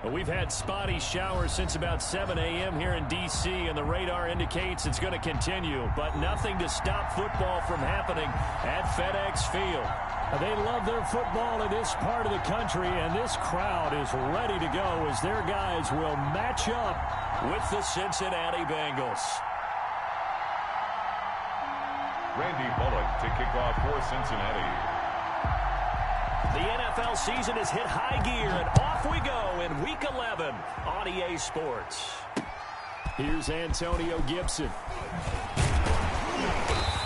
Well, we've had spotty showers since about 7 a.m. here in D.C., and the radar indicates it's going to continue, but nothing to stop football from happening at FedEx Field. They love their football in this part of the country, and this crowd is ready to go as their guys will match up with the Cincinnati Bengals. Randy Bullock to kick off for Cincinnati. The NFL season has hit high gear, and off we go in Week 11 on EA Sports. Here's Antonio Gibson.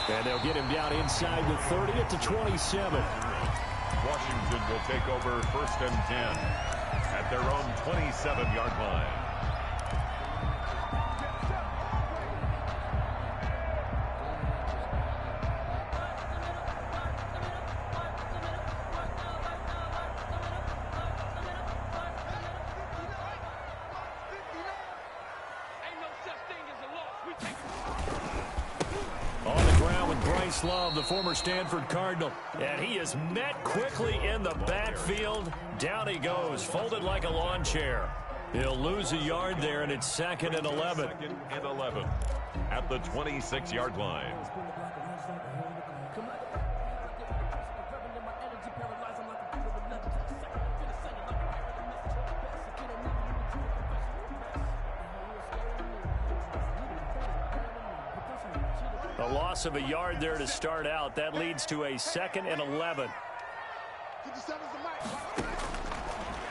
And they'll get him down inside the 30 at the 27. Washington will take over 1st and 10 at their own 27-yard line. Love, the former Stanford Cardinal, and he is met quickly in the backfield. Down he goes, folded like a lawn chair. He'll lose a yard there, and it's 2nd and 11. 2nd and 11 at the 26-yard line. A loss of a yard there to start out. That leads to a 2nd and 11.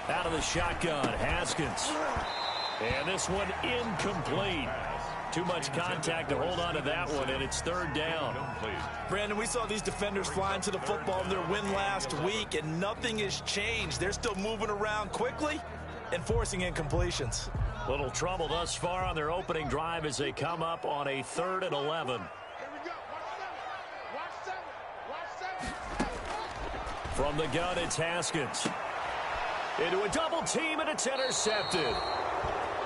Out of the shotgun, Haskins. And this one incomplete. Too much contact to hold on to that one, and it's 3rd down. Brandon, we saw these defenders flying to the football in their win last week, and nothing has changed. They're still moving around quickly and forcing incompletions. Little trouble thus far on their opening drive as they come up on a 3rd and 11. From the gun, it's Haskins. Into a double team, and it's intercepted.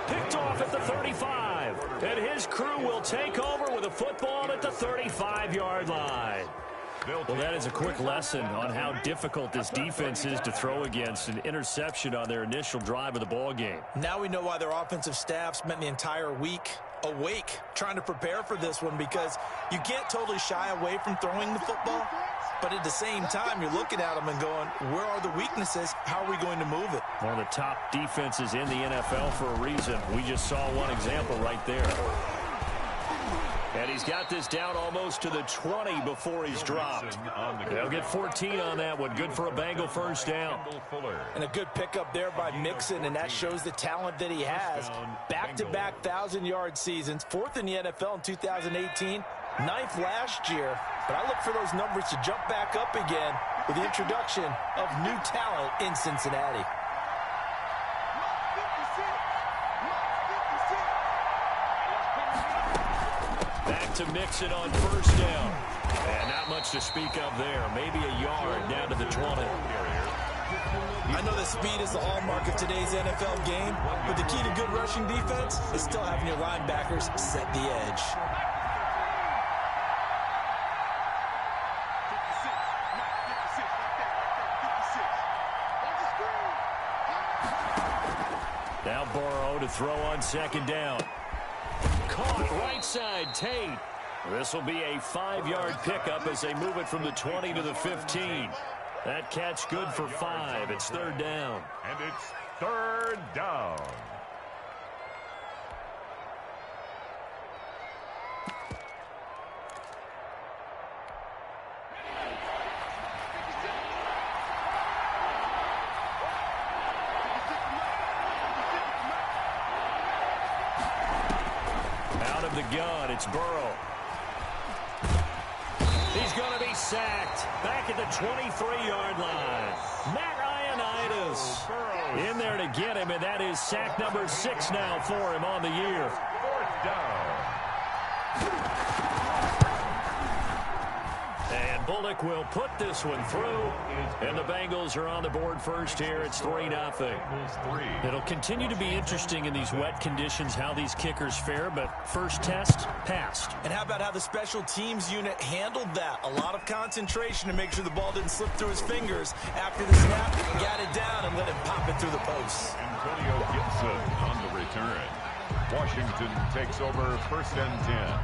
Picked off at the 35. And his crew will take over with a football at the 35-yard line. Well, that is a quick lesson on how difficult this defense is to throw against. An interception on their initial drive of the ball game. Now we know why their offensive staff spent the entire week awake trying to prepare for this one, because you can't totally shy away from throwing the football. But at the same time, you're looking at them and going, where are the weaknesses? How are we going to move it? One of the top defenses in the NFL for a reason. We just saw one example right there. And he's got this down almost to the 20 before he's dropped. They'll get 14 on that one. Good for a Bengal 1st down. And a good pickup there by Mixon, and that shows the talent that he has. Back-to-back 1,000-yard seasons, 4th in the NFL in 2018, 9th last year. But I look for those numbers to jump back up again with the introduction of new talent in Cincinnati. Back to Mixon on 1st down. And not much to speak of there. Maybe a yard down to the 20. I know that speed is the hallmark of today's NFL game, but the key to good rushing defense is still having your linebackers set the edge. Now Burrow to throw on 2nd down. Caught right side, Tate. This will be a 5-yard pickup as they move it from the 20 to the 15. That catch good for 5. It's 3rd down. And it's 3rd down. Out of the gun, it's Burrow. He's going to be sacked. Back at the 23-yard line. Matt Ioannidis in there to get him, and that is sack number 6 now for him on the year. 4th down. And Bullock will put this one through, and the Bengals are on the board first here. It's 3-0. It'll continue to be interesting in these wet conditions how these kickers fare, but first test, passed. And how about how the special teams unit handled that? A lot of concentration to make sure the ball didn't slip through his fingers. After the snap, got it down and let him pop it through the post. Antonio Gibson on the return. Washington takes over first and 10.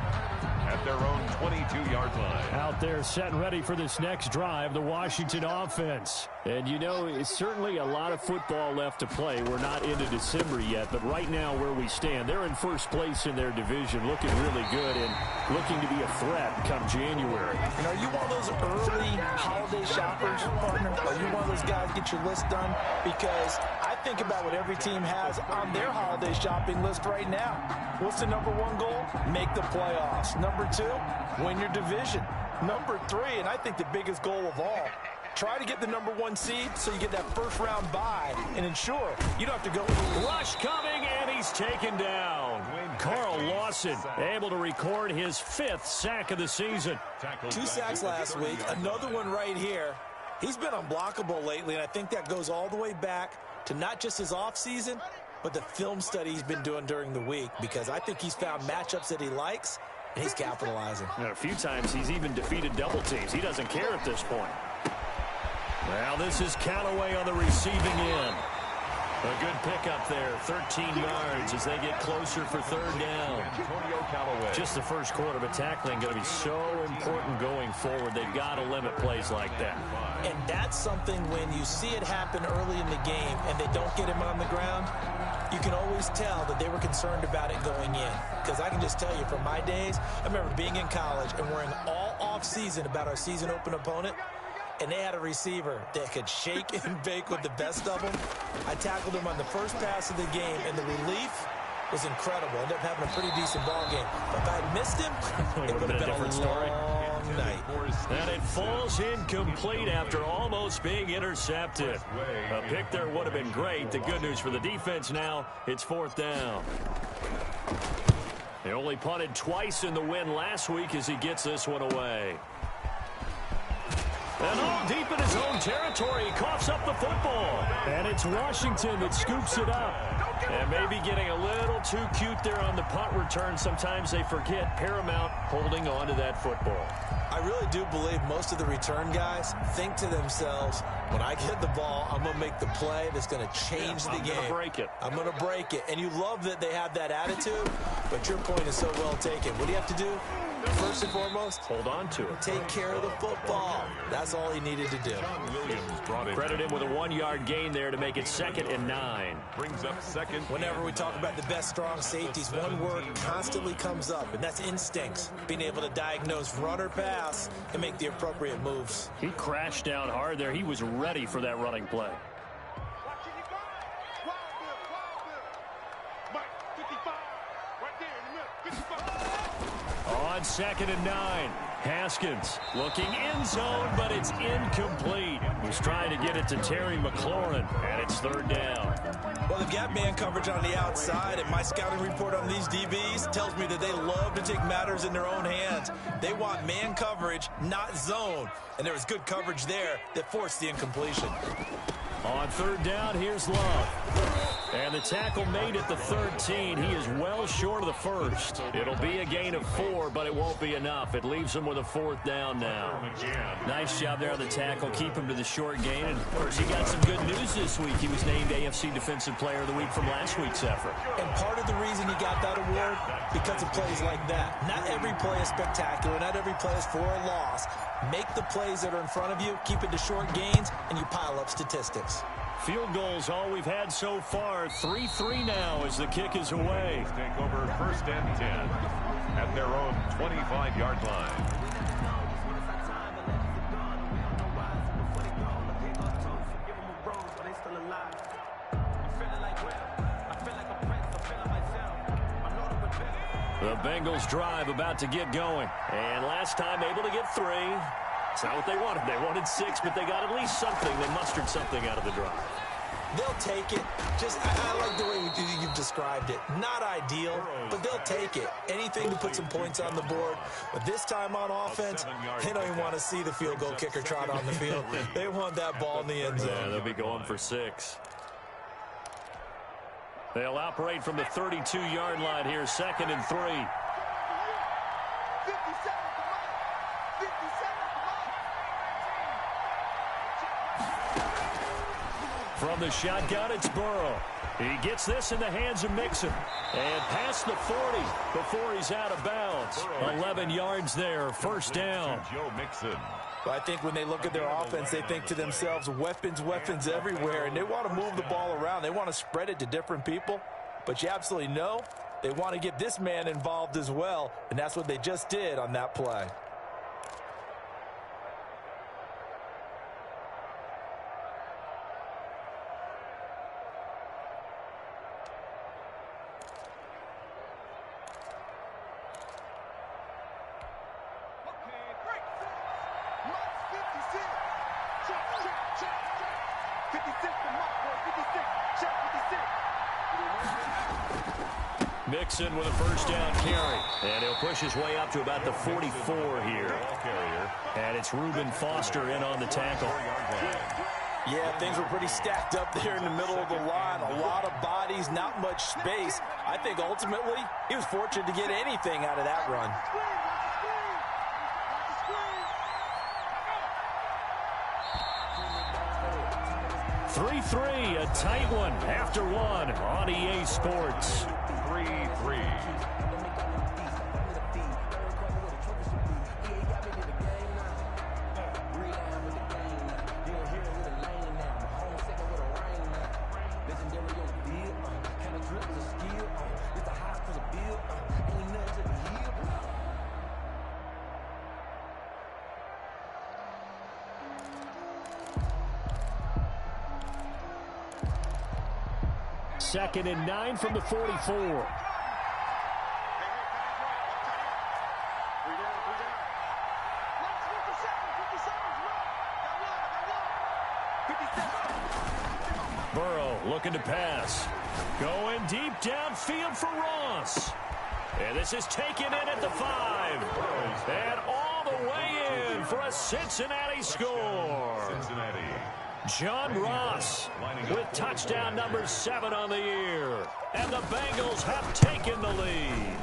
At their own 22-yard line. Out there set and ready for this next drive, the Washington offense. And, you know, it's certainly a lot of football left to play. We're not into December yet, but right now where we stand, they're in first place in their division, looking really good and looking to be a threat come January. And are you one of those early holiday shoppers, partner? Are you one of those guys get your list done? Because I think about what every team has on their holiday shopping list right now. What's the number one goal? Make the playoffs. Number two, win your division. Number three, and I think the biggest goal of all, try to get the number one seed so you get that first round bye and ensure you don't have to go. Rush coming, and he's taken down. Carl Lawson able to record his 5th sack of the season. 2 sacks last week, another one right here. He's been unblockable lately, and I think that goes all the way back to not just his offseason, but the film study he's been doing during the week, because I think he's found matchups that he likes, and he's capitalizing. And a few times he's even defeated double teams. He doesn't care at this point. Well, this is Callaway on the receiving end. A good pickup there, 13 yards as they get closer for third down. Just the first quarter, but tackling going to be so important going forward. They've got to limit plays like that. And that's something when you see it happen early in the game and they don't get him on the ground, you can always tell that they were concerned about it going in. Because I can just tell you from my days, I remember being in college and worrying all off-season about our season open opponent. And they had a receiver that could shake and bake with the best of them. I tackled him on the first pass of the game, and the relief was incredible. Ended up having a pretty decent ball game. But if I had missed him, it would have been a different story. Night. And it falls incomplete after almost being intercepted. A pick there would have been great. The good news for the defense now, it's 4th down. They only punted twice in the win last week as he gets this one away. And deep in his own territory, he coughs up the football. And it's Washington that scoops it up. And maybe getting a little too cute there on the punt return. Sometimes they forget Paramount holding on to that football. I really do believe most of the return guys think to themselves, when I get the ball, I'm going to make the play that's going to change the game. I'm going to break it. I'm going to break it. And you love that they have that attitude, but your point is so well taken. What do you have to do? First and foremost, hold on to it. Take care of the football. That's all he needed to do. Credit him with a 1-yard gain there to make it 2nd and 9. Brings up second. Whenever we talk about the best strong safeties, one word constantly comes up, and that's instincts. Being able to diagnose run or pass and make the appropriate moves. He crashed down hard there. He was ready for that running play. On 2nd and 9, Haskins looking end zone, but it's incomplete. He's trying to get it to Terry McLaurin, and it's 3rd down. Well, they've got man coverage on the outside, and my scouting report on these DBs tells me that they love to take matters in their own hands. They want man coverage, not zone. And there was good coverage there that forced the incompletion. On 3rd down, here's Love. And the tackle made at the 13. He is well short of the first. It'll be a gain of 4, but it won't be enough. It leaves him with a 4th down now. Nice job there on the tackle. Keep him to the short gain. And, of course, he got some good news this week. He was named AFC Defensive Player of the Week from last week's effort. And part of the reason he got that award, because of plays like that. Not every play is spectacular. Not every play is for a loss. Make the plays that are in front of you, keep it to short gains, and you pile up statistics. Field goals all we've had so far. 3-3 now as the kick is away. Take over 1st and 10 at their own 25-yard line. The Bengals drive about to get going. And last time able to get 3. It's not what they wanted. They wanted 6, but they got at least something. They mustered something out of the drive. They'll take it. I like the way you've described it. Not ideal, but they'll take it. Anything to put some points on the board. But this time on offense, they don't even want to see the field goal kicker trot on the field. They want that ball in the end zone. Yeah, they'll be going for 6. They'll operate from the 32-yard line here, 2nd and 3. From the shotgun, it's Burrow. He gets this in the hands of Mixon. And past the 40 before he's out of bounds. 11 yards there, 1st down. Joe Mixon. I think when they look at their offense, they think to themselves, weapons everywhere, and they want to move the ball around. They want to spread it to different people. But you absolutely know they want to get this man involved as well, and that's what they just did on that play. Mixon with a 1st down carry. And he'll push his way up to about the 44 here. And it's Reuben Foster in on the tackle. Yeah, things were pretty stacked up there in the middle of the line. A lot of bodies, not much space. I think ultimately he was fortunate to get anything out of that run. (3-3), a tight one after 1 on EA Sports. 3-3. Second and 9 from the 44. Burrow looking to pass. Going deep downfield for Ross. And this is taken in at the 5. And all the way in for a Cincinnati score. Cincinnati. John Ross with touchdown number 7 on the year. And the Bengals have taken the lead.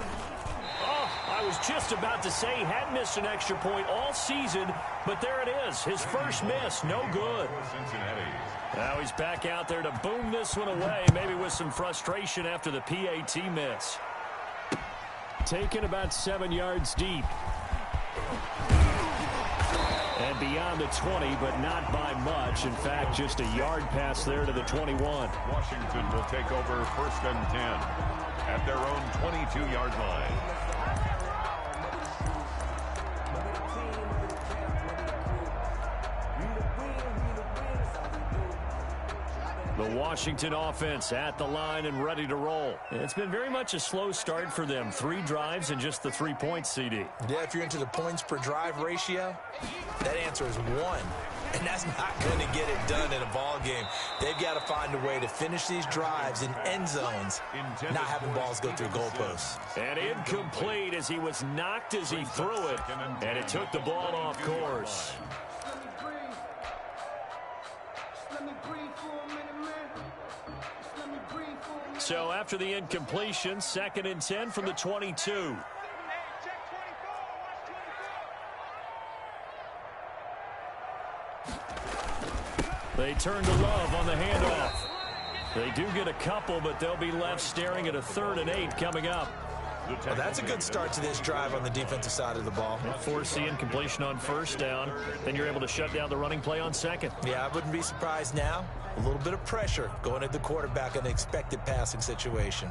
Oh, I was just about to say he hadn't missed an extra point all season, but there it is. His first miss, no good. Cincinnati. Now he's back out there to boom this one away, maybe with some frustration after the PAT miss. Taken about 7 yards deep. And beyond the 20, but not by much. In fact, just a yard pass there to the 21. Washington will take over 1st and 10 at their own 22-yard line. The Washington offense at the line and ready to roll. It's been very much a slow start for them. 3 drives and just the 3 points, CD. Yeah, if you're into the points per drive ratio, that answer is 1. And that's not going to get it done in a ball game. They've got to find a way to finish these drives in end zones, not having balls go through goalposts. And incomplete as he was knocked as he threw it. And it took the ball off course. So after the incompletion, 2nd and 10 from the 22. They turn to Love on the handoff. They do get a couple, but they'll be left staring at a 3rd and 8 coming up. Well, that's a good start to this drive on the defensive side of the ball. Force the incompletion on 1st down. Then you're able to shut down the running play on 2nd. Yeah, I wouldn't be surprised now. A little bit of pressure going at the quarterback in an expected passing situation.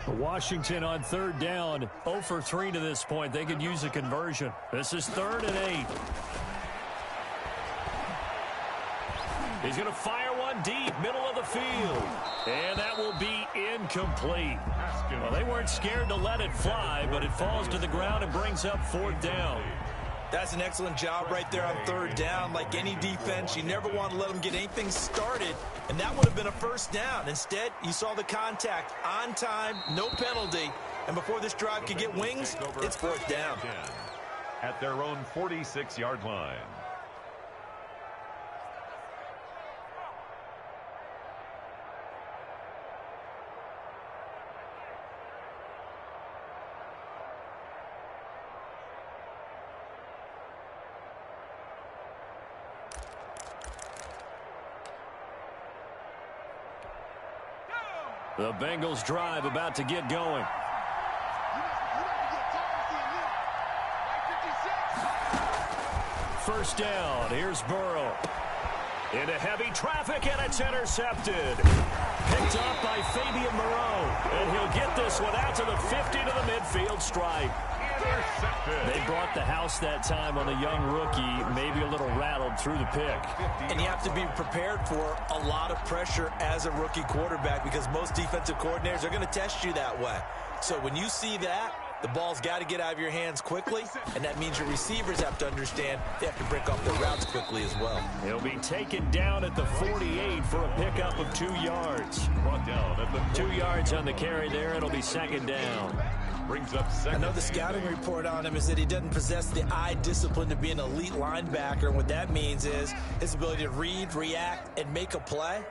Washington on 3rd down. 0 for 3 to this point. They could use a conversion. This is 3rd and 8. He's going to fire one deep, middle of the field. And that will be incomplete. Well, they weren't scared to let it fly, but it falls to the ground and brings up 4th down. That's an excellent job right there on third down. Like any defense, you never want to let them get anything started, and that would have been a first down. Instead, you saw the contact on time, no penalty, and before this drive could get wings, it's fourth down. At their own 46-yard line. The Bengals drive about to get going. First down. Here's Burrow. Into heavy traffic, and it's intercepted. Picked off by Fabian Moreau. And he'll get this one out to the 50 to the midfield stripe. They brought the house that time on the young rookie, maybe a little rattled through the pick. And you have to be prepared for a lot of pressure as a rookie quarterback because most defensive coordinators are going to test you that way. So when you see that, the ball's got to get out of your hands quickly, and that means your receivers have to understand they have to break off their routes quickly as well. He'll be taken down at the 48 for a pickup of 2 yards. Brought down at the 2 yards on the carry there. It'll be second down. Brings up second. I know the scouting report on him is that he doesn't possess the eye discipline to be an elite linebacker, and what that means is his ability to read, react, and make a play.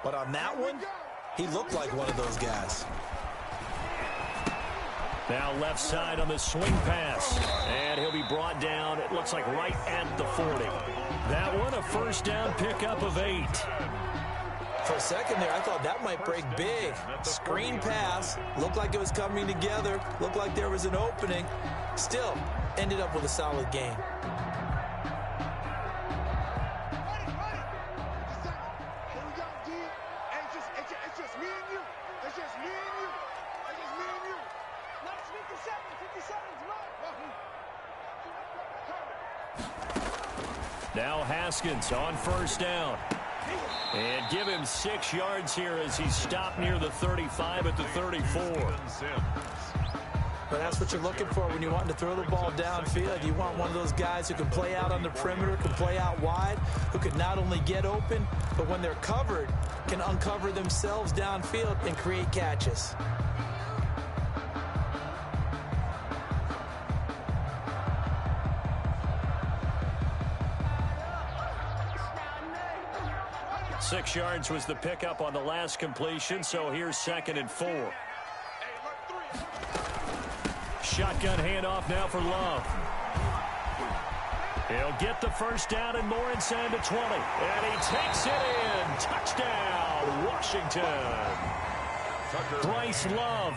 But on that one, he looked like one of those guys. Now left side on the swing pass. And he'll be brought down, it looks like right at the 40. That one, a first down pickup of 8. For a second there, I thought that might break big. Screen pass, looked like it was coming together, looked like there was an opening. Still, ended up with a solid game. Now Haskins on first down. And give him 6 yards here as he's stopped near the 35 at the 34. But that's what you're looking for when you want to throw the ball downfield. You want one of those guys who can play out on the perimeter, can play out wide, who can not only get open, but when they're covered, can uncover themselves downfield and create catches. Six yards was the pickup on the last completion, so here's 2nd and 4. Shotgun handoff now for Love. He'll get the first down and more inside the 20. And he takes it in. Touchdown, Washington. Bryce Love,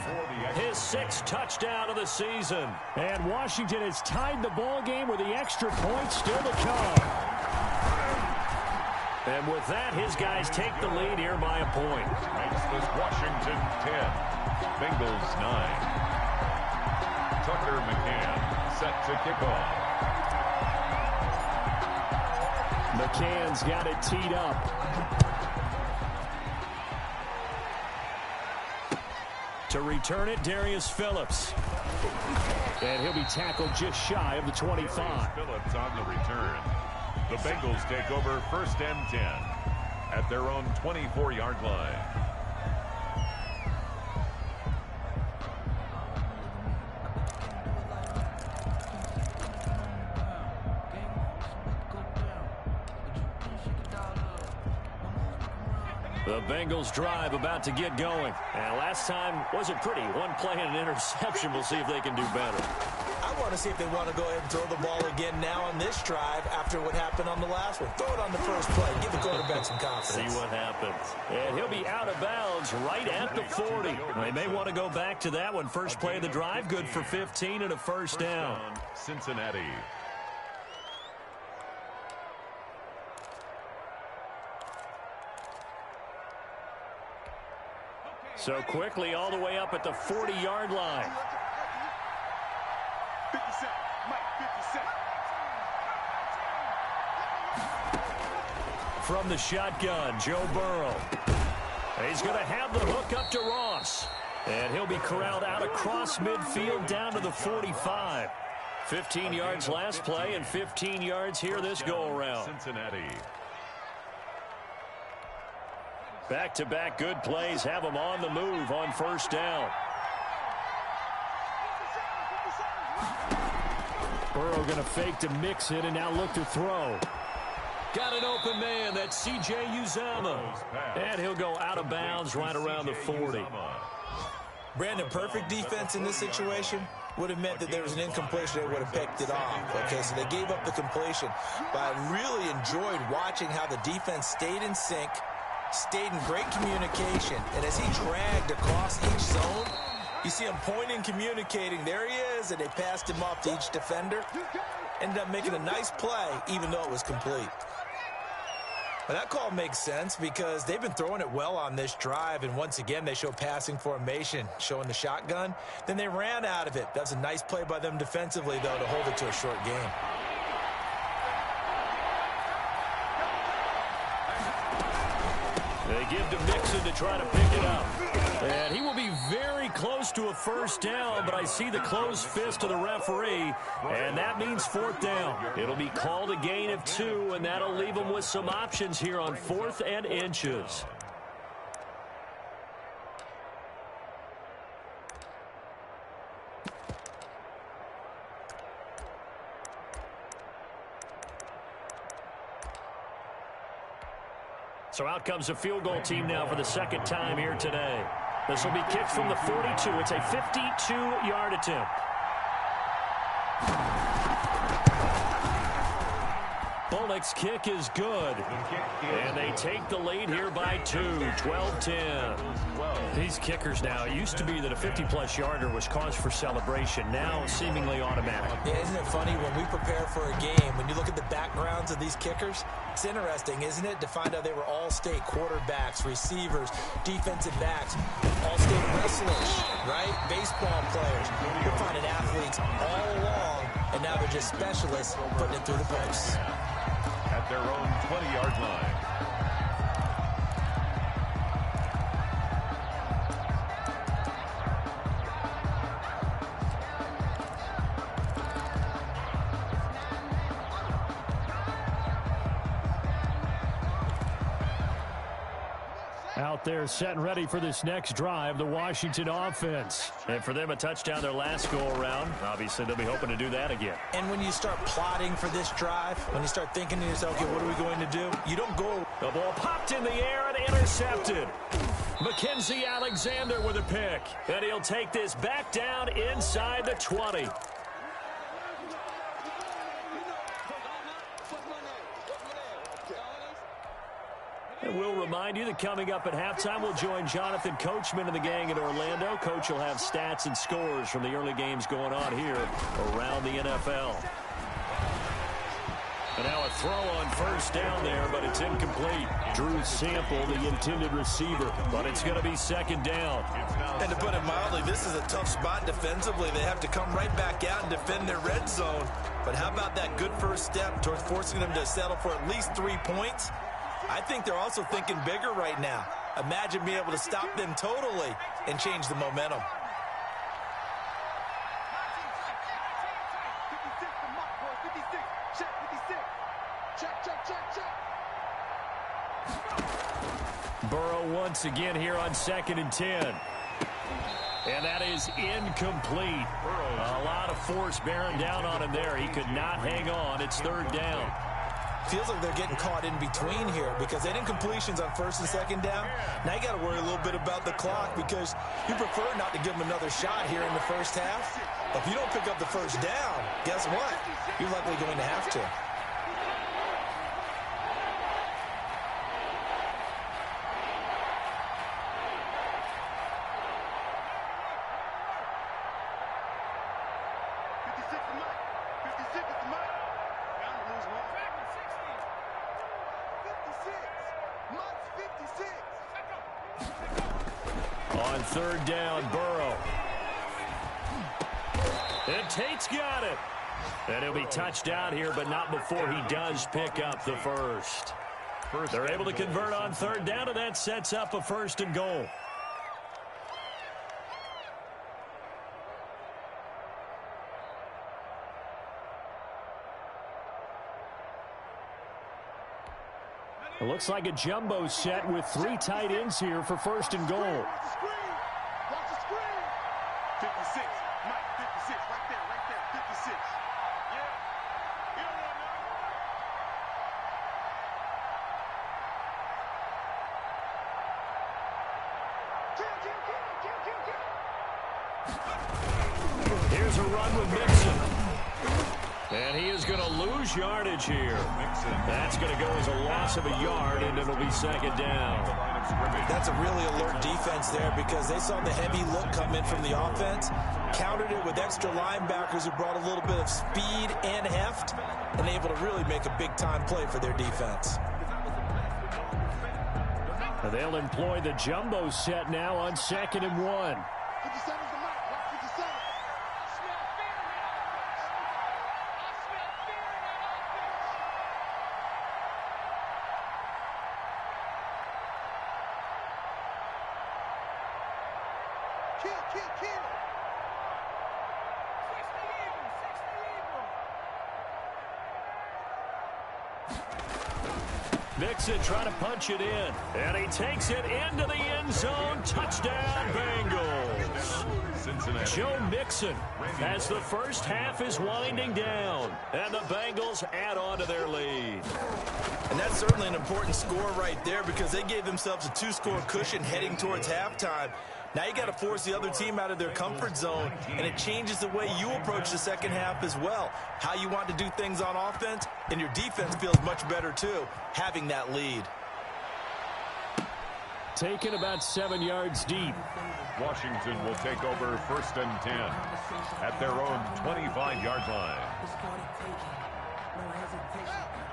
his 6th touchdown of the season. And Washington has tied the ball game with the extra point still to come. And with that, his guys take the lead here by a point. Makes this Washington 10, Bengals 9. Tucker McCann set to kick off. McCann's got it teed up. To return it, Darius Phillips. And he'll be tackled just shy of the 25. Phillips on the return. The Bengals take over 1st and 10 at their own 24-yard line. The Bengals drive about to get going. And last time wasn't pretty. One play and an interception. We'll see if they can do better. I want to see if they want to go ahead and throw the ball again now on this drive after what happened on the last one. Throw it on the first play. Give the quarterback some confidence. See what happens. And he'll be out of bounds right at the 40. They may want to go back to that one. First play of the drive, good for 15 and a first down. Cincinnati. So quickly all the way up at the 40-yard line. From the shotgun, Joe Burrow. He's going to have the hook up to Ross. And he'll be corralled out across midfield down to the 45. 15 yards last play and 15 yards here this go-around. Cincinnati. Back-to-back good plays have them on the move on first down. Burrow going to fake to mix it and now look to throw. Got an open man. That's C.J. Uzomah. And he'll go out of bounds right around the 40. Brandon, perfect defense in this situation would have meant that there was an incompletion. They would have picked it off. Okay, so they gave up the completion. But I really enjoyed watching how the defense stayed in sync, stayed in great communication. And as he dragged across each zone, you see him pointing, communicating. There he is, and they passed him off to each defender. Ended up making a nice play, even though it was complete. Well, that call makes sense because they've been throwing it well on this drive, and once again, they show passing formation, showing the shotgun. Then they ran out of it. That's a nice play by them defensively, though, to hold it to a short game. They give to Mixon to try to pick it up. And he will be very close to a first down, but I see the closed fist of the referee, and that means fourth down. It'll be called a gain of 2, and that'll leave them with some options here on 4th and inches. So out comes the field goal team now for the second time here today. This will be kicked from the 42. It's a 52-yard attempt. Bullock's kick is good. And they take the lead here by 2, 12-10. These kickers now, it used to be that a 50-plus yarder was cause for celebration. Now seemingly automatic. Yeah, isn't it funny when we prepare for a game, when you look at the backgrounds of these kickers, it's interesting, isn't it, to find out they were all-state quarterbacks, receivers, defensive backs, all-state wrestlers, right? Baseball players. You're finding athletes all along, and now they're just specialists putting it through the posts. At their own 20-yard line. Out there set and ready for this next drive, the Washington offense. And for them, a touchdown their last go-around. Obviously, they'll be hoping to do that again. And when you start plotting for this drive, when you start thinking to yourself, okay, what are we going to do? You don't go. The ball popped in the air and intercepted. Mackenzie Alexander with a pick. And he'll take this back down inside the 20. And we'll remind you that coming up at halftime, we'll join Jonathan Coachman and the gang in Orlando. Coach will have stats and scores from the early games going on here around the NFL. And now a throw on first down there, but it's incomplete. Drew Sample, the intended receiver, but it's going to be second down. And to put it mildly, this is a tough spot defensively. They have to come right back out and defend their red zone. But how about that good first step towards forcing them to settle for at least 3 points? I think they're also thinking bigger right now. Imagine being able to stop them totally and change the momentum. Burrow once again here on 2nd and 10. And that is incomplete. A lot of force bearing down on him there. He could not hang on. It's third down. Feels like they're getting caught in between here because they did incompletions on first and second down. Now you got to worry a little bit about the clock because you prefer not to give them another shot here in the first half. If you don't pick up the first down, guess what? You're likely going to have to. On third down, Burrow. And Tate's got it. And he'll be touched out here, but not before he does pick up the first. They're able to convert on third down, and that sets up a first and goal. It looks like a jumbo set with 3 tight ends here for first and goal. Watch the screen. 56. Mike, 56. Right there. 56. Yeah. You don't want none. Here's a run with Mixon. And he is going to lose yardage here. That's going to go as a loss of a yard, and it'll be second down. That's a really alert defense there because they saw the heavy look come in from the offense, countered it with extra linebackers who brought a little bit of speed and heft, and able to really make a big-time play for their defense. And they'll employ the jumbo set now on 2nd and 1. 57's the mark. Watch 57. Kill. Mixon trying to punch it in. And he takes it into the end zone. Touchdown, Bengals. Joe Mixon as the first half is winding down. And the Bengals add on to their lead. And that's certainly an important score right there because they gave themselves a 2-score cushion heading towards halftime. Now you got to force the other team out of their comfort zone, and it changes the way you approach the second half as well. How you want to do things on offense, and your defense feels much better too, having that lead. Taken about 7 yards deep. Washington will take over 1st and 10 at their own 25-yard line.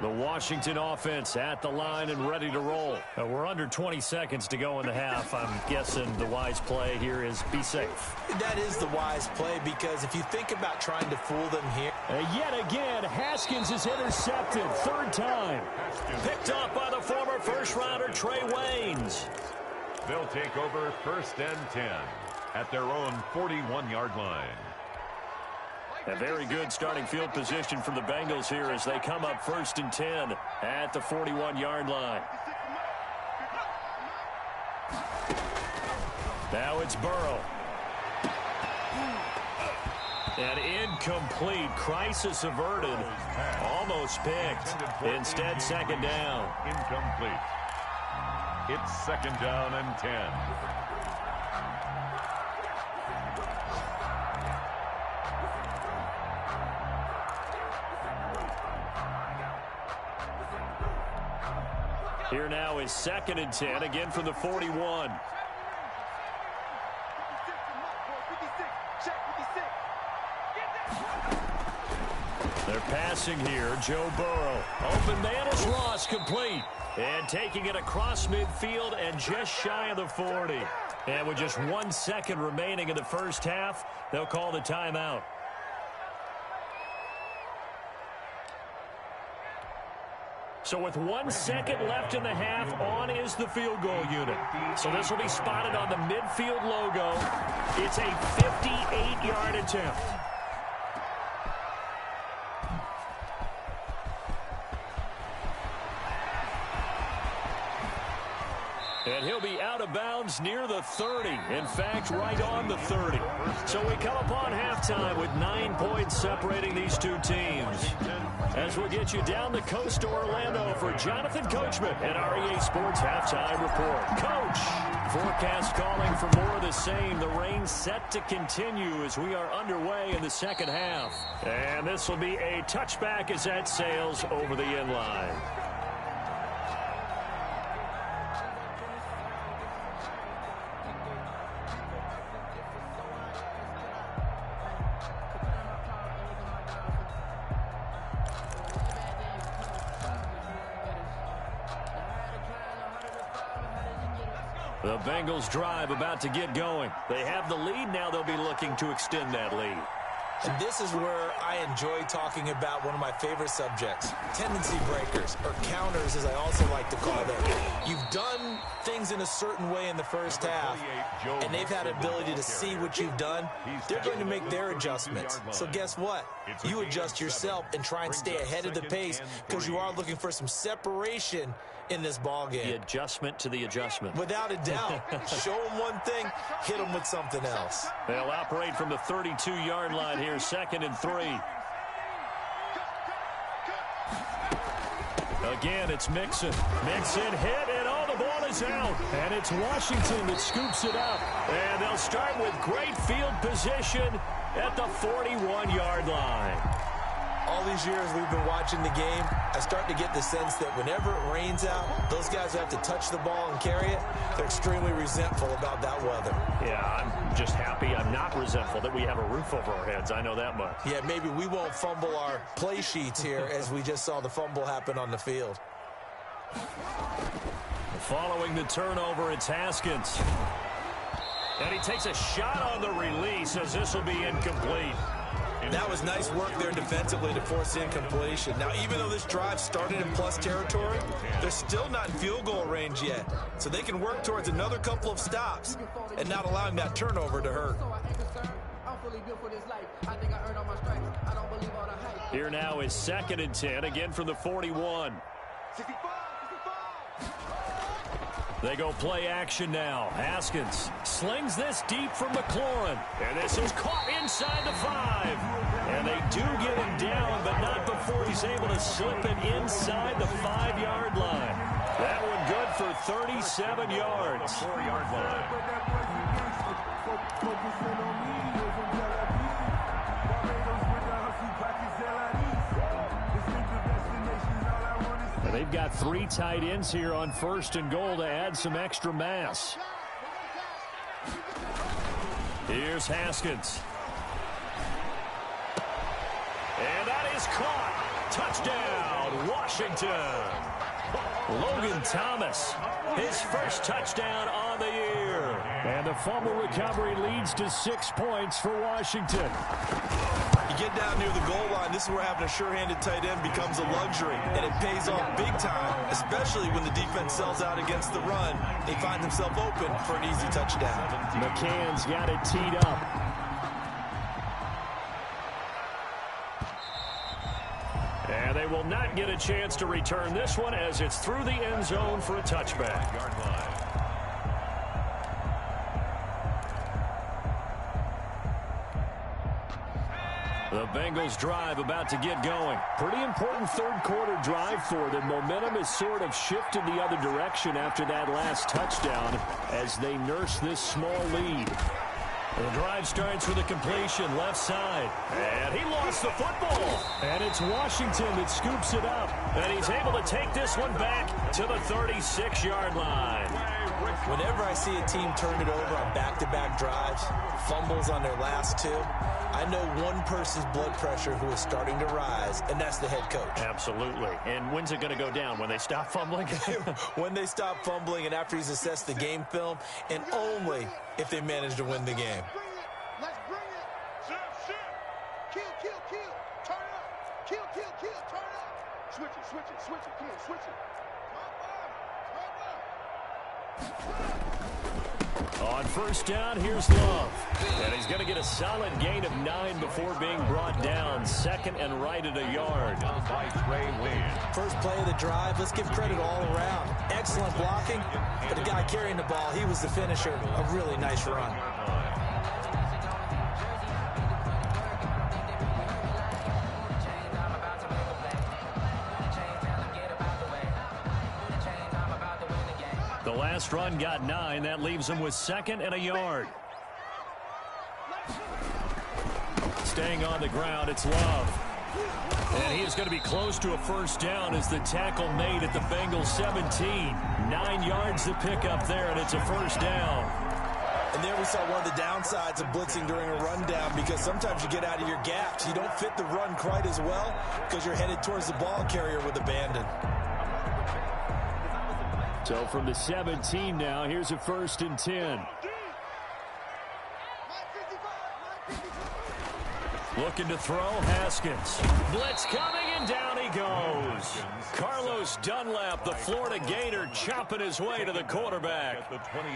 The Washington offense at the line and ready to roll. We're under 20 seconds to go in the half. I'm guessing the wise play here is be safe. That is the wise play because if you think about trying to fool them here. Yet again, Haskins is intercepted. 3rd time. Picked off by the former first-rounder Trey Waynes. They'll take over 1st and 10 at their own 41-yard line. A very good starting field position from the Bengals here as they come up 1st and 10 at the 41-yard line. Now it's Burrow. And incomplete. Crisis averted. Almost picked. Instead, 2nd down. Incomplete. It's 2nd down and 10. Here now is 2nd and 10, again from the 41. They're passing here. Joe Burrow. Open man is lost, complete. And taking it across midfield and just shy of the 40. And with just 1 second remaining in the first half, they'll call the timeout. So with 1 second left in the half, on is the field goal unit. So this will be spotted on the midfield logo. It's a 58-yard attempt. And he'll be out of bounds near the 30. In fact, right on the 30. So we come upon halftime with 9 points separating these two teams. As we'll get you down the coast to Orlando for Jonathan Coachman and our EA Sports Halftime Report. Coach, forecast calling for more of the same. The rain set to continue as we are underway in the second half. And this will be a touchback as that sails over the end line. The Bengals drive about to get going. They have the lead. Now they'll be looking to extend that lead. And this is where I enjoy talking about one of my favorite subjects, tendency breakers, or counters as I also like to call them. You've done things in a certain way in the first half, and they've had ability to see what you've done. They're going to make their adjustments. So guess what? You adjust yourself and try and stay ahead of the pace because you are looking for some separation in this ball game. The adjustment to the adjustment. Without a doubt. Show them one thing, hit them with something else. They'll operate from the 32-yard line here, 2nd and 3. Again, it's Mixon. Mixon hit, and the ball is out. And it's Washington that scoops it up. And they'll start with great field position at the 41-yard line. All these years we've been watching the game, I start to get the sense that whenever it rains out, those guys who have to touch the ball and carry it, they're extremely resentful about that weather. Yeah, I'm just happy I'm not resentful that we have a roof over our heads. I know that much. Yeah, maybe we won't fumble our play sheets here as we just saw the fumble happen on the field. Following the turnover, it's Haskins. And he takes a shot on the release as this will be incomplete. That was nice work there defensively to force incompletion. Now, even though this drive started in plus territory, they're still not in field goal range yet. So they can work towards another couple of stops and not allowing that turnover to hurt. Here now is 2nd and 10, again from the 41. They go play action now. Haskins slings this deep from McLaurin. And this is caught inside the 5. And they do get him down, but not before he's able to slip it inside the 5-yard line. That one good for 37 yards. 4-yard line. And they've got 3 tight ends here on 1st and goal to add some extra mass. Here's Haskins. And that is caught. Touchdown, Washington. Logan Thomas, his first touchdown on the year. And the fumble recovery leads to 6 points for Washington. You get down near the goal line, this is where having a sure-handed tight end becomes a luxury, and it pays off big time, especially when the defense sells out against the run. They find themselves open for an easy touchdown. McCann's got it teed up. And they will not get a chance to return this one as it's through the end zone for a touchback. Yard line. The Bengals drive about to get going. Pretty important third-quarter drive for them. Momentum has sort of shifted the other direction after that last touchdown as they nurse this small lead. The drive starts with a completion left side. And he lost the football. And it's Washington that scoops it up. And he's able to take this one back to the 36-yard line. Whenever I see a team turn it over on back-to-back drives, fumbles on their last 2, I know one person's blood pressure who is starting to rise, and that's the head coach. Absolutely. And when's it going to go down? When they stop fumbling? When they stop fumbling and after he's assessed the game film, and only if they manage to win the game. Let's bring it. Shift. Kill. Turn up. Kill. Turn up. Switch it. Come on, switch it. On first down, here's Love. And he's going to get a solid gain of 9 before being brought down. 2nd and right at a yard. By Trey Wayne. First play of the drive, let's give credit all around. Excellent blocking, but the guy carrying the ball, he was the finisher. A really nice run. The last run got 9. That leaves him with 2nd and a yard. Staying on the ground, it's Love. And he is going to be close to a first down as the tackle made at the Bengals 17. 9 yards to pick up there, and it's a first down. And there we saw one of the downsides of blitzing during a rundown, because sometimes you get out of your gaps. You don't fit the run quite as well because you're headed towards the ball carrier with abandon. So from the 17 now, here's a 1st and 10. Looking to throw, Haskins. Blitz coming, and down he goes. Carlos Dunlap, the Florida Gator, chopping his way to the quarterback.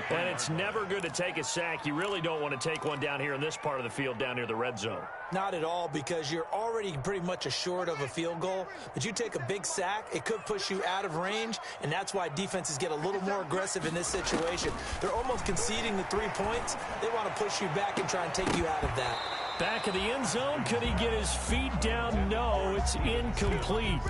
And it's never good to take a sack. You really don't want to take one down here in this part of the field, down near the red zone. Not at all, because you're already pretty much assured of a field goal. But you take a big sack, it could push you out of range, and that's why defenses get a little more aggressive in this situation. They're almost conceding the 3 points. They want to push you back and try and take you out of that. Back of the end zone. Could he get his feet down? No, it's incomplete.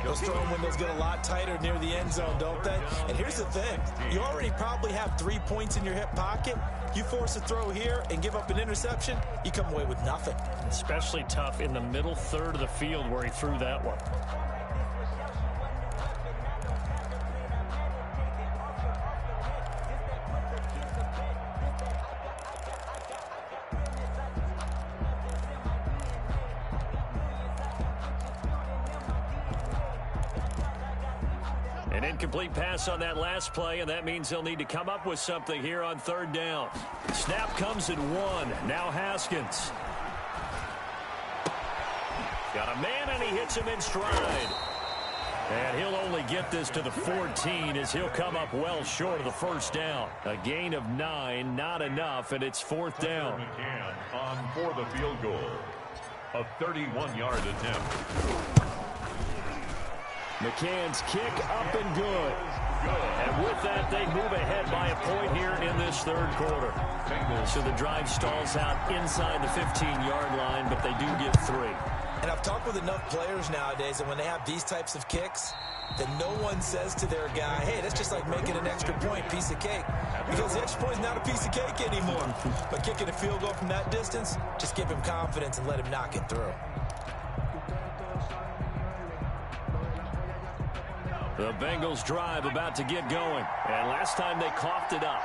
Those throwing windows get a lot tighter near the end zone, don't they? And here's the thing. You already probably have 3 points in your hip pocket. You force a throw here and give up an interception, you come away with nothing. Especially tough in the middle third of the field where he threw that one. An incomplete pass on that last play, and that means they'll need to come up with something here on third down. Snap comes at 1. Now Haskins. Got a man, and he hits him in stride. And he'll only get this to the 14 as he'll come up well short of the first down. A gain of 9, not enough, and it's fourth down. On for the field goal. A 31-yard attempt. McCann's kick up and good. And with that, they move ahead by a point here in this third quarter. So the drive stalls out inside the 15-yard line, but they do get 3. And I've talked with enough players nowadays that when they have these types of kicks, that no one says to their guy, hey, that's just like making an extra point, piece of cake. Because the extra point is not a piece of cake anymore. But kicking a field goal from that distance, just give him confidence and let him knock it through. The Bengals drive about to get going. And last time they coughed it up,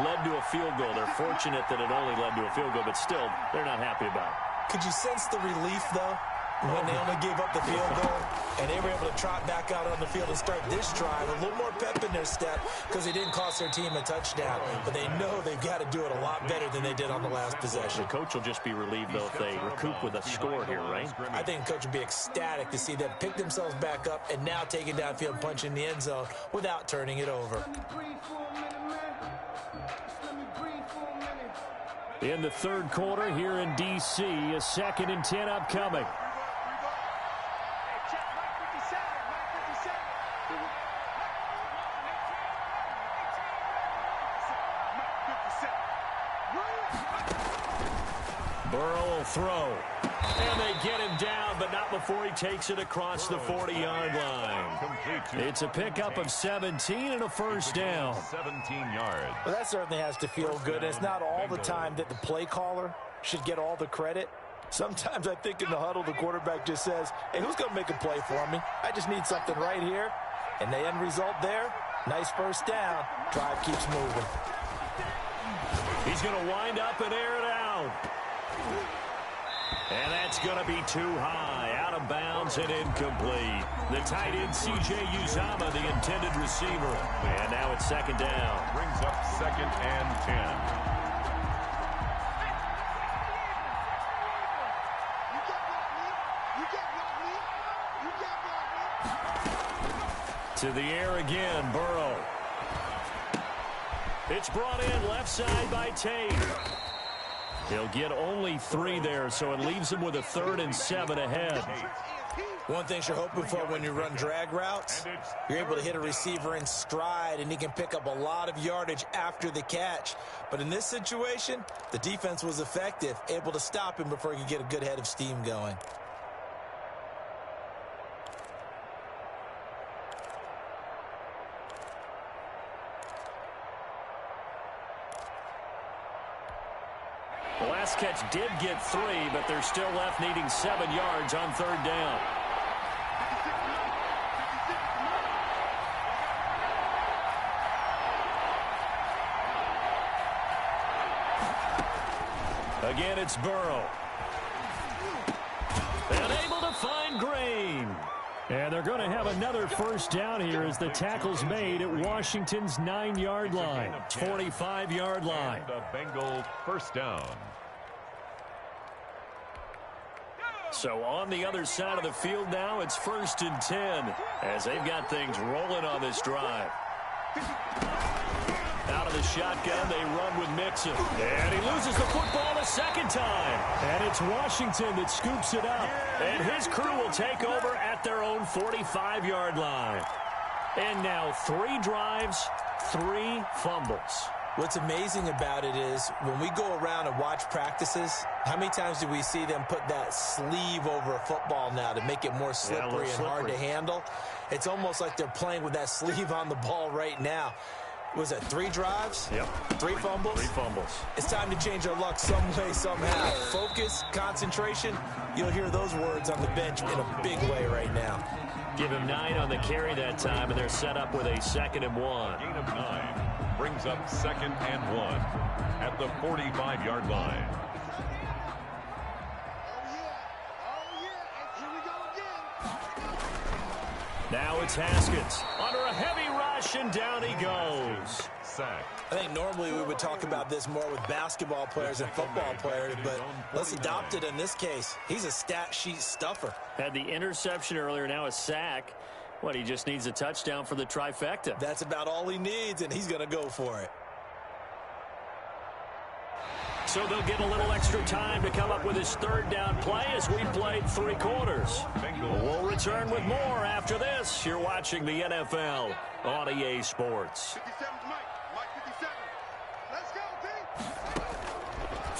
led to a field goal. They're fortunate that it only led to a field goal, but still, they're not happy about it. Could you sense the relief, though, when they only gave up the field goal and they were able to trot back out on the field and start this drive? A little more pep in their step because they didn't cost their team a touchdown. But they know they've got to do it a lot better than they did on the last possession. The coach will just be relieved, though, if they recoup with a score here, right? I think the coach would be ecstatic to see them pick themselves back up and now take it downfield and punch in the end zone without turning it over. In the third quarter here in D.C., a 2nd and 10 upcoming. Burrow will throw. And they get him down, but not before he takes it across the 40-yard line. It's a pickup of 17 and a first down. 17 yards. Well, that certainly has to feel good. It's not all the time that the play caller should get all the credit. Sometimes I think in the huddle, the quarterback just says, hey, who's going to make a play for me? I just need something right here. And the end result there, nice first down. Drive keeps moving. He's going to wind up and air it out. And that's going to be too high, out of bounds and incomplete. The tight end, C.J. Uzama, the intended receiver. And now it's second down. Brings up 2nd and 10. To the air again, Burrow. It's brought in left side by Tate. He'll get only 3 there, so it leaves him with a 3rd and 7 ahead. One thing you're hoping for when you run drag routes, you're able to hit a receiver in stride, and he can pick up a lot of yardage after the catch. But in this situation, the defense was effective, able to stop him before he could get a good head of steam going. The last catch did get 3, but they're still left needing 7 yards on third down. Again, it's Burrow. And able to find Green. And they're going to have another first down here as the tackle's made at Washington's 9-yard line, 45-yard line. And a Bengal first down. So on the other side of the field now, it's 1st and 10 as they've got things rolling on this drive. Out of the shotgun, they run with Mixon. And he loses the football a second time. And it's Washington that scoops it up. And his crew will take over at their own 45-yard line. And now 3 drives, 3 fumbles. What's amazing about it is when we go around and watch practices, how many times do we see them put that sleeve over a football now to make it more slippery and hard to handle? It's almost like they're playing with that sleeve on the ball right now. Was it 3 drives? Yep. 3 fumbles? 3 fumbles. It's time to change our luck some way, somehow. Focus, concentration. You'll hear those words on the bench in a big way right now. Give him 9 on the carry that time, and they're set up with a 2nd and 1. Gain of 9 brings up 2nd and 1 at the 45-yard line. Now it's Haskins under a heavy rush, and down he goes. Sack. I think normally we would talk about this more with basketball players and football players, but let's adopt it in this case. He's a stat sheet stuffer. Had the interception earlier, now a sack. What, he just needs a touchdown for the trifecta. That's about all he needs, and he's going to go for it. So they'll get a little extra time to come up with his 3rd down play as we played 3 quarters. We'll return with more after this. You're watching the NFL on EA Sports. 57's Mike 57. Let's go, D.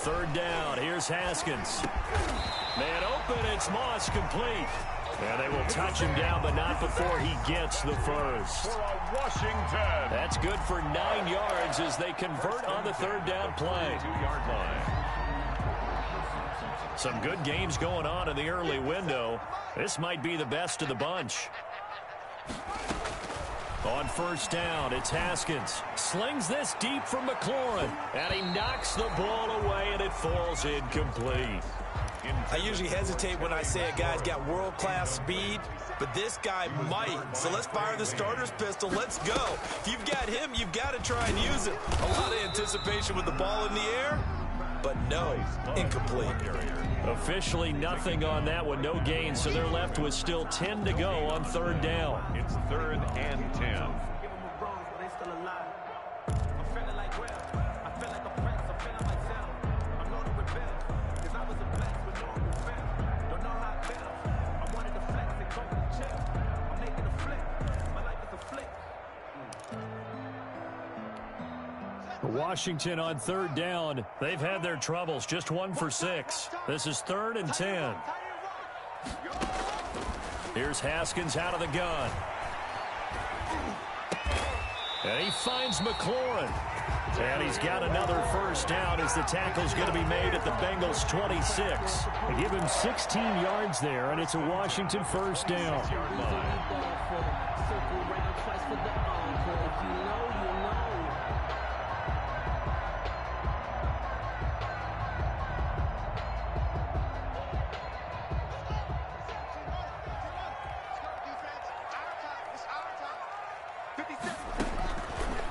3rd down. Here's Haskins. Man open. It's Moss complete. And they will touch him down, but not before he gets the first. For a Washington. That's good for 9 yards as they convert on the 3rd down play. 2-yard line. Some good games going on in the early window. This might be the best of the bunch. On 1st down, it's Haskins. Slings this deep from McLaurin. And he knocks the ball away, and it falls incomplete. I usually hesitate when I say a guy's got world-class speed, but this guy might. So let's fire the starter's pistol. Let's go. If you've got him, you've got to try and use it. A lot of anticipation with the ball in the air, but no, incomplete. Officially nothing on that one, no gain, so they're left with still 10 to go on 3rd down. It's 3rd and 10. Washington on 3rd down. They've had their troubles, just 1 for 6. This is 3rd and 10. Here's Haskins out of the gun. And he finds McLaurin. And he's got another 1st down as the tackle's going to be made at the Bengals 26. They give him 16 yards there, and it's a Washington 1st down.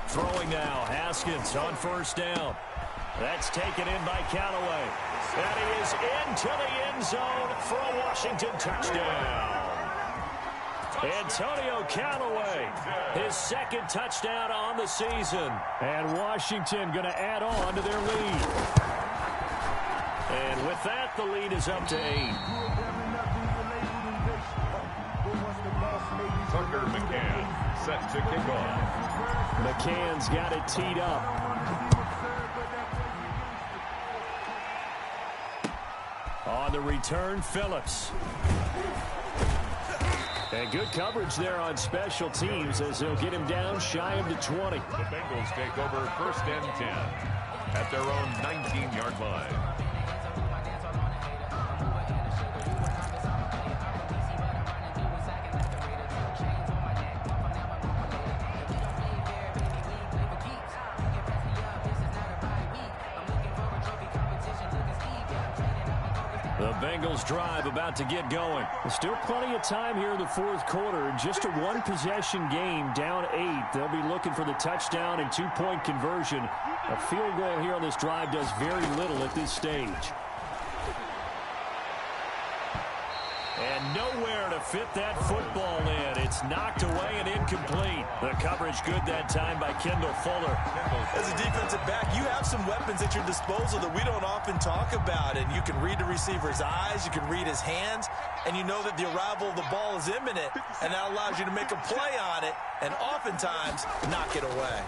Throwing now, Haskins on 1st down. That's taken in by Callaway. And he is into the end zone for a Washington touchdown. Antonio Callaway, his 2nd touchdown on the season. And Washington going to add on to their lead. And with that, the lead is up to 8. Tucker McCann set to kick off. McCann's got it teed up. On the return, Phillips. And good coverage there on special teams as they'll get him down shy of the 20. The Bengals take over 1st and 10 at their own 19-yard line. The Bengals drive about to get going. There's still plenty of time here in the 4th quarter. Just a 1-possession game, down 8. They'll be looking for the touchdown and 2-point conversion. A field goal here on this drive does very little at this stage. And nowhere to fit that football in. It's knocked away and incomplete. The coverage good that time by Kendall Fuller. As a defensive back, you have some weapons at your disposal that we don't often talk about. And you can read the receiver's eyes, you can read his hands, and you know that the arrival of the ball is imminent. And that allows you to make a play on it and oftentimes knock it away.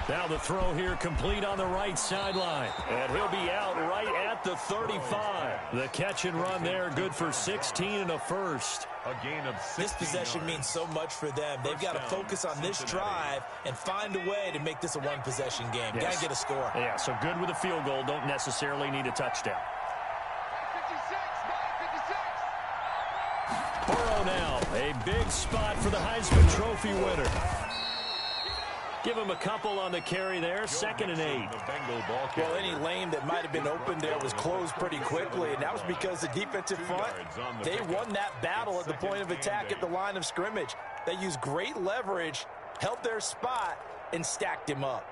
Now the throw here complete on the right sideline. And he'll be out right at the 35. The catch and run there, good for 16 and a first. A gain of 16 This possession means so much for them. They've got to focus on this drive and find a way to make this a one-possession game. Yes. Got to get a score. Yeah, so good with a field goal. Don't necessarily need a touchdown. 56. Burrow now, a big spot for the Heisman Trophy winner. Give him a couple on the carry there, 2nd and 8. Well, any lane that might have been open there was closed pretty quickly, and that was because the defensive front, they won that battle at the point of attack at the line of scrimmage. They used great leverage, held their spot, and stacked him up.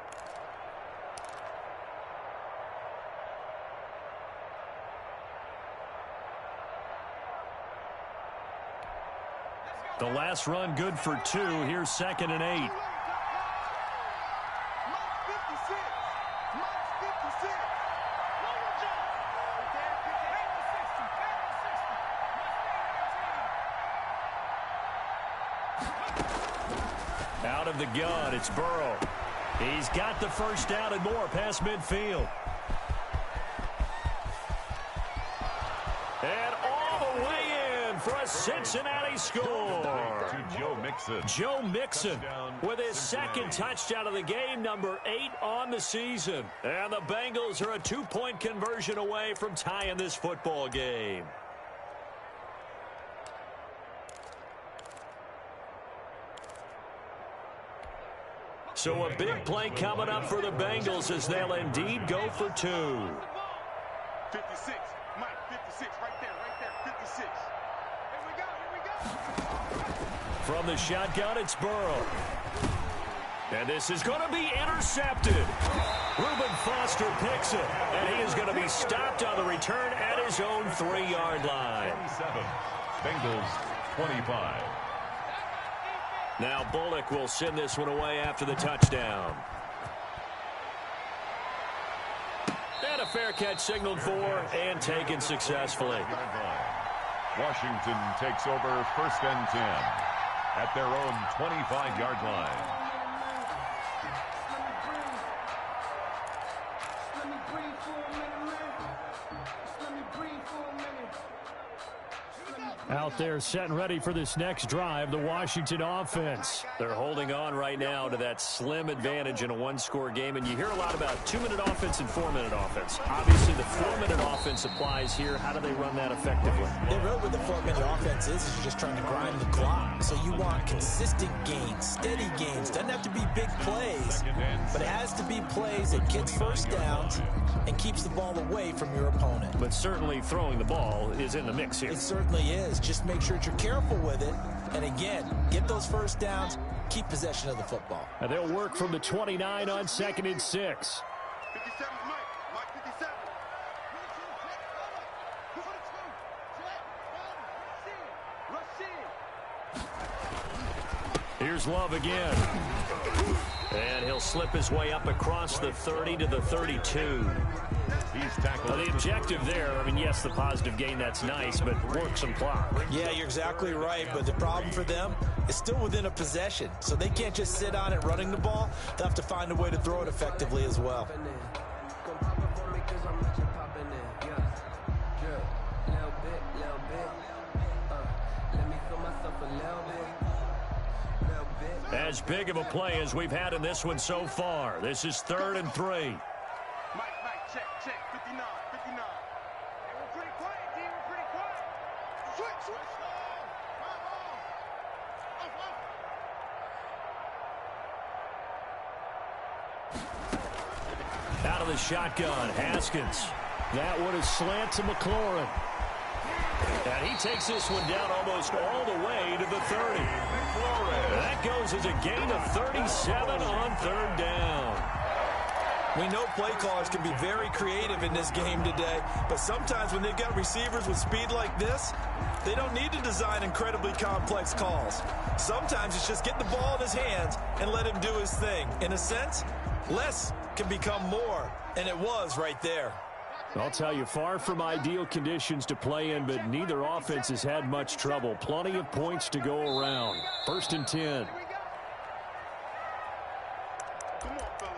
The last run good for 2. Here's 2nd and 8. Out of the gun, it's Burrow. He's got the first down and more past midfield. And all the way in for a Cincinnati score. To Joe Mixon. Joe Mixon with his second touchdown of the game, number 8 on the season. And the Bengals are a 2-point conversion away from tying this football game. So a big play coming up for the Bengals as they'll indeed go for 2. 56. Mike, 56. Right there. 56. Here we go. From the shotgun, it's Burrow. And this is going to be intercepted. Reuben Foster picks it. And he is going to be stopped on the return at his own 3-yard line. 27. Bengals 25. Now Bullock will send this one away after the touchdown. And a fair catch signaled for and taken successfully. Washington takes over 1st and 10 at their own 25-yard line. Out there set and ready for this next drive, the Washington offense. They're holding on right now to that slim advantage in a 1-score game, and you hear a lot about 2-minute offense and 4-minute offense. Obviously, the 4-minute offense applies here. How do they run that effectively? Yeah, really what the 4-minute offense is you're just trying to grind the clock. So you want consistent gains, steady gains. Doesn't have to be big plays, but it has to be plays that gets first downs and keeps the ball away from your opponent. But certainly throwing the ball is in the mix here. It certainly is. Just make sure that you're careful with it. And again, get those first downs, keep possession of the football. And they'll work from the 29 on 2nd and 6. 57 Mike. Mike 57. Here's Love again. And he'll slip his way up across the 30 to the 32. He's tackled. The objective there, I mean, yes, the positive gain, that's nice, but work some clock. Yeah, you're exactly right, but the problem for them is still within a possession, so they can't just sit on it running the ball. They'll have to find a way to throw it effectively as well. As big of a play as we've had in this one so far. This is 3rd and 3. Mike, check. 59. Hey, we're pretty quiet, D. We're pretty quiet. Switch. Out of the shotgun, Haskins. That one is slant to McLaurin. And he takes this one down almost all the way to the 30. That goes as a gain of 37 on 3rd down. We know play callers can be very creative in this game today, but sometimes when they've got receivers with speed like this, they don't need to design incredibly complex calls. Sometimes it's just get the ball in his hands and let him do his thing. In a sense, less can become more, and it was right there. I'll tell you, far from ideal conditions to play in, but neither offense has had much trouble. Plenty of points to go around. 1st and 10. Come on, fellas.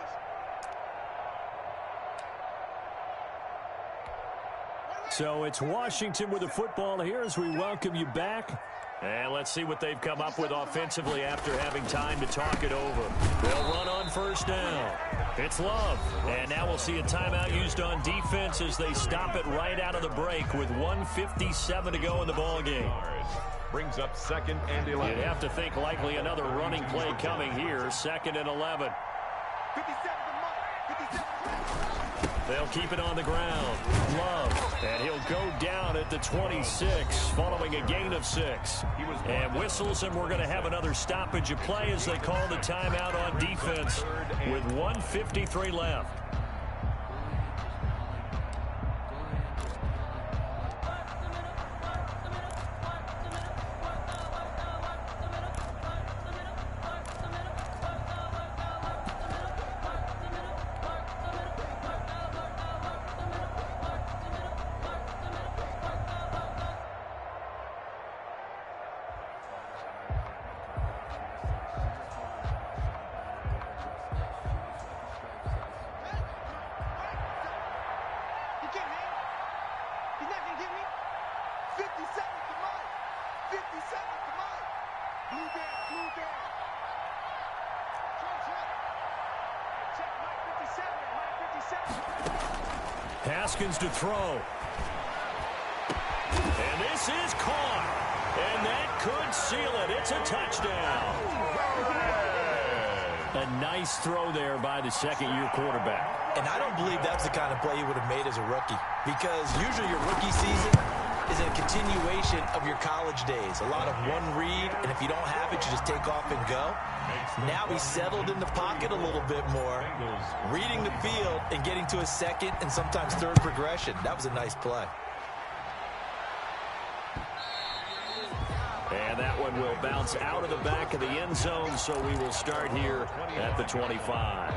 So it's Washington with the football here as we welcome you back. And let's see what they've come up with offensively after having time to talk it over. They'll run on 1st down. It's Love. And now we'll see a timeout used on defense as they stop it right out of the break with 1:57 to go in the ballgame. Brings up 2nd and 11. You'd have to think likely another running play coming here. 2nd and 11. 57 to Mike. 57. They'll keep it on the ground. Love. And he'll go down at the 26 following a gain of 6. And whistles, and we're going to have another stoppage of play as they call the timeout on defense with 1:53 left. Haskins to throw. And this is caught. And that could seal it. It's a touchdown. A nice throw there by the second-year quarterback. And I don't believe that's the kind of play he would have made as a rookie, because usually your rookie season is a continuation of your college days. A lot of one read, and if you don't have it, you just take off and go. Now he's settled in the pocket a little bit more, reading the field and getting to a second and sometimes third progression. That was a nice play. And that one will bounce out of the back of the end zone, so we will start here at the 25.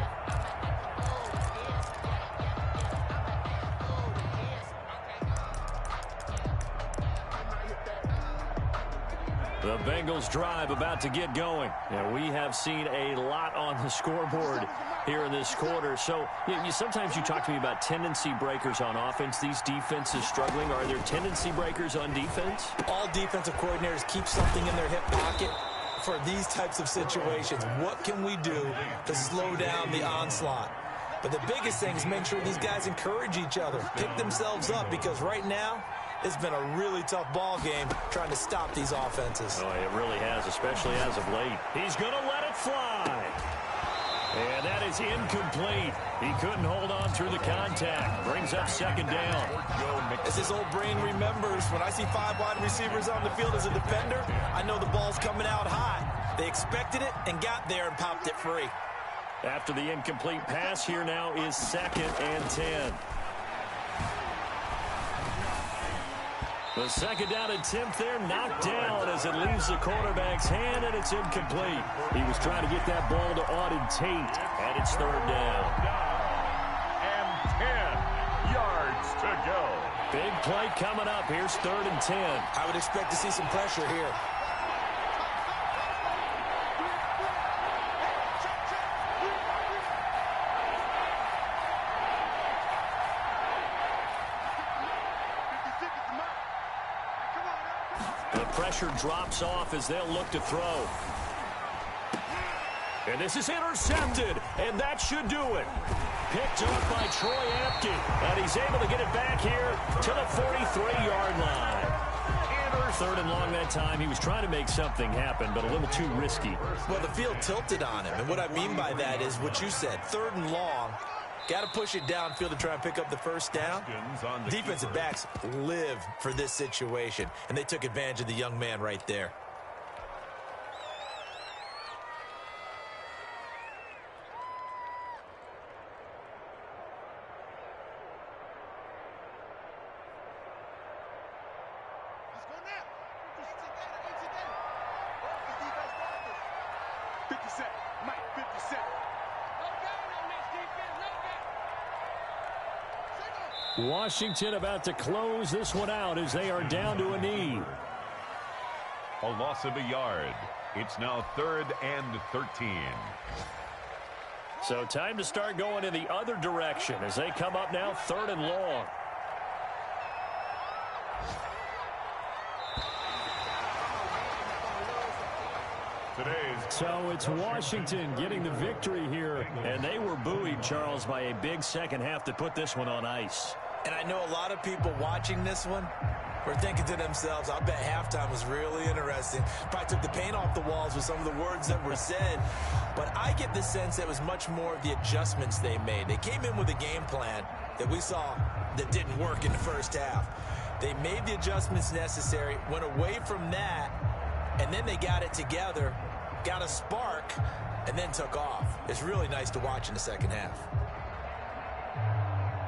The Bengals drive about to get going. And we have seen a lot on the scoreboard here in this quarter. So sometimes you talk to me about tendency breakers on offense. These defenses struggling. Are there tendency breakers on defense? All defensive coordinators keep something in their hip pocket for these types of situations. What can we do to slow down the onslaught? But the biggest thing is make sure these guys encourage each other, pick themselves up, because right now, it's been a really tough ball game trying to stop these offenses. Oh, it really has, especially as of late. He's going to let it fly. And that is incomplete. He couldn't hold on through the contact. Brings up 2nd down. As his old brain remembers, when I see 5 wide receivers on the field as a defender, I know the ball's coming out high. They expected it and got there and popped it free. After the incomplete pass, here now is 2nd and 10. The 2nd down attempt there knocked down as it leaves the quarterback's hand, and it's incomplete. He was trying to get that ball to Auden Tate, and it's 3rd down. And 10 yards to go. Big play coming up. Here's 3rd and 10. I would expect to see some pressure here. Pressure drops off as they'll look to throw. And this is intercepted, and that should do it. Picked up by Troy Apke, and he's able to get it back here to the 43-yard line. 3rd and long that time. He was trying to make something happen, but a little too risky. Well, the field tilted on him, and what I mean by that is what you said, 3rd and long. Got to push it downfield to try and pick up the 1st down. Defensive backs live for this situation, and they took advantage of the young man right there. seconds. Mike, 50 seconds. Washington about to close this one out as they are down to a knee. A loss of a yard. It's now 3rd and 13. So time to start going in the other direction as they come up now 3rd and long. So it's Washington getting the victory here, and they were buoyed, Charles, by a big second half to put this one on ice. And I know a lot of people watching this one were thinking to themselves, I bet halftime was really interesting. Probably took the paint off the walls with some of the words that were said. But I get the sense that it was much more of the adjustments they made. They came in with a game plan that we saw that didn't work in the first half. They made the adjustments necessary, went away from that, and then they got it together, got a spark, and then took off. It's really nice to watch in the second half.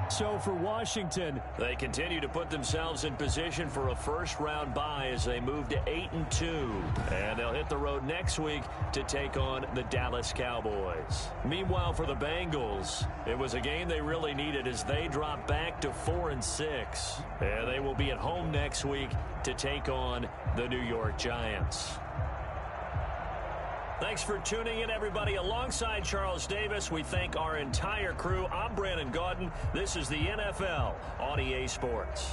So for Washington, they continue to put themselves in position for a first-round bye as they move to 8-2. And they'll hit the road next week to take on the Dallas Cowboys. Meanwhile, for the Bengals, it was a game they really needed as they drop back to 4-6. And they will be at home next week to take on the New York Giants. Thanks for tuning in, everybody. Alongside Charles Davis, we thank our entire crew. I'm Brandon Gaudin. This is the NFL on EA Sports.